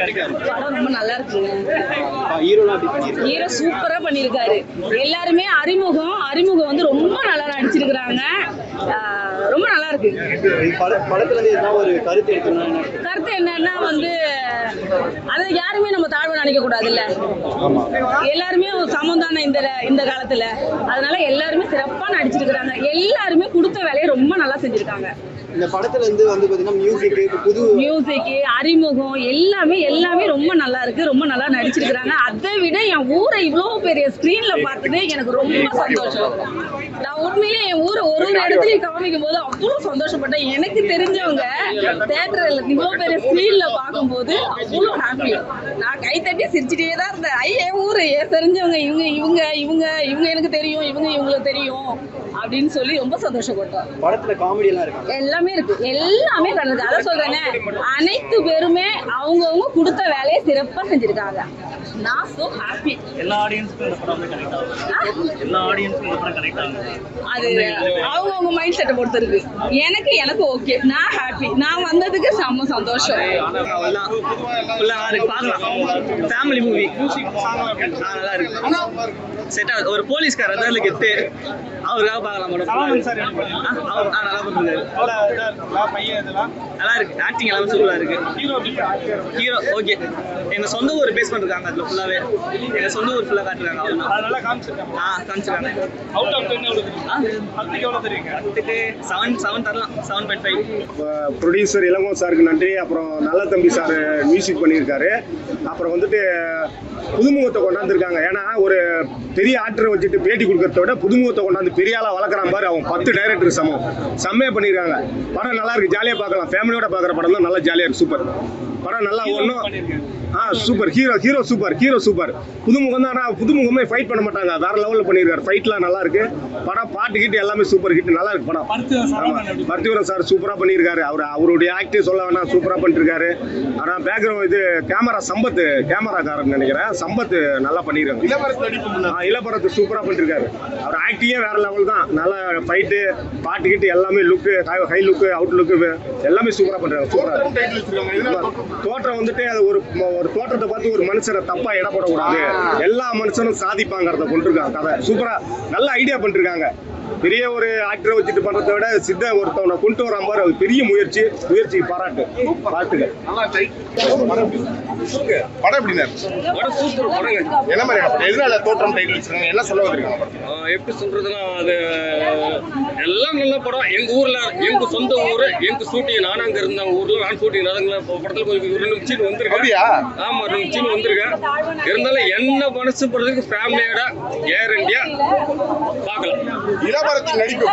படம் ரொம்ப நல்லா இருக்குங்க. ஹீரோ சூப்பரா பண்ணிருக்காரு. எல்லாருமே அறிமுகம் வந்து ரொம்ப நல்லா நடிச்சிருக்காங்க. ரொம்ப நல்லா இருக்கு. படத்துல இருந்து ஏதாவது ஒரு கருத்து என்னன்னா வந்து அது யாருமே நம்ம தாழ்வு நினைக்க கூடாது இல்ல. எல்லாருமே சமம் தானே இந்த காலத்துல. அதனால எல்லாருமே சிறப்பா நடிச்சிருக்காங்க. எல்லாருமே கொடுத்த வேலையை ரொம்ப நல்லா செஞ்சிருக்காங்க. இந்த படத்துல இருந்து வந்து பாத்தீங்கன்னா மியூசிக் அறிமுகம் எல்லாமே ரொம்ப நல்லா இருக்கு. ரொம்ப நல்லா நடிச்சிருக்காங்க. அதை விட என் ஊரை இவ்வளவு பெரிய ஸ்கிரீன்ல பார்த்தது எனக்கு ரொம்ப சந்தோஷம். நான் உண்மையிலேயே என் ஊரை ஒரு இடத்துலயும் காமிக்கும் போது அவ்வளவு சந்தோஷப்பட்டேன். எனக்கு தெரிஞ்சவங்க தியேட்டர்ல இவ்வளவு பெரிய ஸ்கிரீன்ல பார்க்கும்போது அவ்வளவு ஹாப்பியா நான் கை தட்டி சிரிச்சுட்டே தான் இருந்தேன். என் ஊரு தெரிஞ்சவங்க இவங்க எனக்கு தெரியும், இவங்களுக்கு தெரியும் அப்படின்னு சொல்லி ரொம்ப சந்தோஷப்பட்டோம். படத்துல காமெடி எல்லாம் இருக்கு, எல்லாமே இருக்கு, எல்லாமே கலந்து. அதான் சொல்றேனே, அனைத்து பேருமே அவங்கவுங்க கொடுத்த வேலையை சிறப்பா செஞ்சிருக்காங்க. நான் சோ ஹாப்பி. எல்லா ஆடியன்ஸ்க்கும் இந்த படம் கனெக்ட் ஆகும். எல்லா ஆடியன்ஸ்க்கும் இந்த படம் கனெக்ட் ஆகும். அது அவங்கவுங்க மைண்ட் செட்டை பொறுத்து இருக்கு. எனக்கு ஓகே, நான் ஹாப்பி. நான் வந்ததுக்கு செம்ம சந்தோஷம். ஃபேமிலி மூவி நல்லா இருக்கு. செட்டா ஒரு போலீஸ்கார் அதாவது கெத்து அவருக்காக பார்க்கலாம் படம். நல்லா பண்ணிருக்காரு. நல்லா இருக்கு. ஆக்டிங் எல்லாமே சூப்பரா இருக்கு. Hero okay. எங்க சொந்த ஊர் பேஸ் பண்ணிருக்காங்க. அதுல ஃபுல்லாவே எங்க சொந்த ஊர் ஃபுல்லா காட்டுறாங்க. அதனால காமிச்சிருக்காங்க. அவுட் ஆஃப் 10 எவ்வளவு தெரியுங்க? அதுக்கு 7 தரலாம். 7.5. ப்ரொடியூசர் இளங்கோ சாருக்கு நன்றி. அப்புறம் நல்ல தம்பி சார் மியூசிக் பண்ணியிருக்காரு. அப்புறம் வந்துட்டு புதுமுகத்தை கொண்டாந்துருக்காங்க. ஏன்னா ஒரு பெரிய ஆக்டரை வச்சுட்டு பேட்டி கொடுக்கறத விட புதுமுகத்தை கொண்டாந்து பெரிய ஆளா வளர்க்குறான் பாரு. அவங்க 10 டைரக்டர் செம்மையா பண்ணியிருக்காங்க. படம் நல்லா இருக்கு, ஜாலியாக பார்க்கலாம். ஃபேமிலியோட பார்க்குற படம் தான். நல்லா ஜாலியாக இருக்கு. சூப்பர் படம். நல்லா ஒன்றும் சூப்பர். Hero super. புதுமுகம் தான். ஆனால் புதுமுகமே ஃபைட் பண்ண மாட்டாங்க. வேற லெவலில் பண்ணியிருக்காரு. ஃபைட்லாம் நல்லா இருக்கு. படம் பாட்டு கிட்டு எல்லாமே சூப்பர் ஹிட். நல்லா இருக்கு படம். பர்த்திவரன் சார் சூப்பராக பண்ணியிருக்காரு. அவருடைய ஆக்டிவ் சொல்ல வேணா, சூப்பராக பண்ணிருக்காரு. ஆனால் பேக்ரவுண்ட் இது கேமராக்காரன் நினைக்கிறேன். சம்பத் நல்லா பண்ணியிருக்காங்க. இளபரத்து சூப்பராக பண்ணிருக்காரு. அவர் ஆக்டிங்கே வேற லெவல் தான். நல்லா ஃபைட்டு பாட்டு கிட்டு எல்லாமே லுக்கு, ஹை லுக்கு, அவுட் லுக்கு எல்லாமே சூப்பராக பண்றாங்க. தோற்றம் வந்துட்டு அது ஒரு தோற்றத்தை பார்த்து ஒரு மனுஷனை தப்பா இட போடக்கூடாது. எல்லா மனுஷனும் சாதிப்பாங்கிறத கொண்டிருக்காங்க. கதை சூப்பரா நல்ல ஐடியா பண்ணிருக்காங்க. பெரிய ஒரு ஆக்டரை வச்சுட்டு பண்றதை விட சித்த ஒருத்தவனை கொண்டு வர மாதிரி அது பெரிய முயற்சி பாராட்டு. வாழ்த்துக்கள். படம் எப்படின்னா என்ன மாதிரி எதனால தோற்றம் டைட்டில் வச்சிருக்காங்க? என்ன சொல்ல வந்திருக்காங்க? எப்படி சொல்றதுன்னா, அது எல்லாம் நல்ல படம். எங்க ஊர்ல எங்க சொந்த ஊரு, எங்க ஷூட்டிங் நானும் அங்க இருந்த ஊர்ல நான் ஷூட்டிங் படத்துல கொஞ்சம் 2 சீன் வந்திருக்கேன். ஆமா 2 சீன் வந்திருக்கேன். இருந்தாலும் என்ன மனசு படுறதுக்கு ஃபேமிலியோட கேரண்டியா பார்க்கலாம். இளவரசி நடிப்பு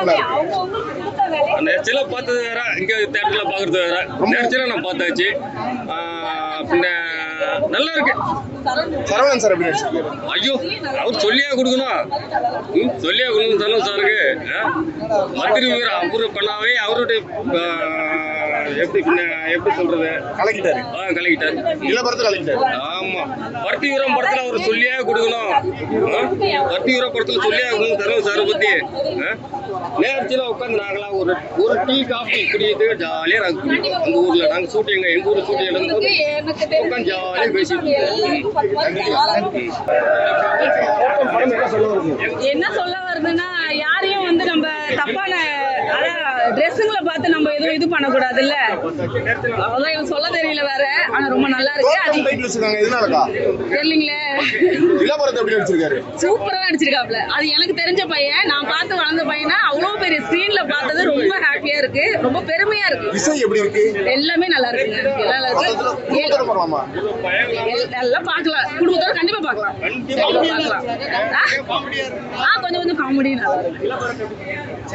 நேரத்தில் பார்த்தது வேற, இங்க தேட்டர்ல பாக்குறது வேற. நேரத்தில் நான் பார்த்தாச்சு. பின்ன நல்லா இருக்கு. சரவணன் சார் எப்படி? ஐயோ, அவர் சொல்லியா கொடுக்கணும் தனுஷ் சாருக்கு. மந்திரி வீர அவரு பண்ணாவே அவருடைய எப்படி சொல்றது கலக்கிட்டாரு. இளவரசி கலக்கிட்டாரு. ஆமா, பர்த்தி வீரம் படத்துல அவர் சொல்லியா கொடுக்கணும். பர்த்தி வீரம் படத்துல சொல்லியா கொடுக்கணும் தனுஷ் சாரை பத்தி. நேரத்தில் உட்காந்து நாங்களாம் ஒரு டீ காஃபி குடிக்கிட்டு ஜாலியா அந்த ஊர்ல நாங்க ஷூட்டிங் எங்க ஊர் ஷூட்டிங் நடந்து உட்காந்து ஜாலியா பேசிட்டு. என்ன சொல்ல வருதுன்னா, யாரையும் வந்து நம்ம தப்பான ட்ரெஸ்ஸுங்களை பார்த்து நம்ம எதுவும் இது பண்ணக்கூடாது இல்ல. அதான் எனக்கு சொல்ல தெரியல வேற. ஆனா ரொம்ப நல்லா இருக்கு. தெரியலீங்களே. சூப்பரா நடிச்சிருக்காப்ல. அது எனக்கு தெரிஞ்ச பையன், நான் பார்த்து வளர்ந்த பையனா அவ்வளவு பெரிய ஸ்கிரீன்ல பார்த்தது ரொம்ப ஹாப்பியா இருக்கு. ரொம்ப பெருமையா இருக்கு. எல்லாமே நல்லா இருக்குங்க. எல்லாம் பார்க்கலாம். குடும்பத்தோட கண்டிப்பா பார்க்கலாம். கொஞ்சம் காமெடி நல்லா இருக்கு.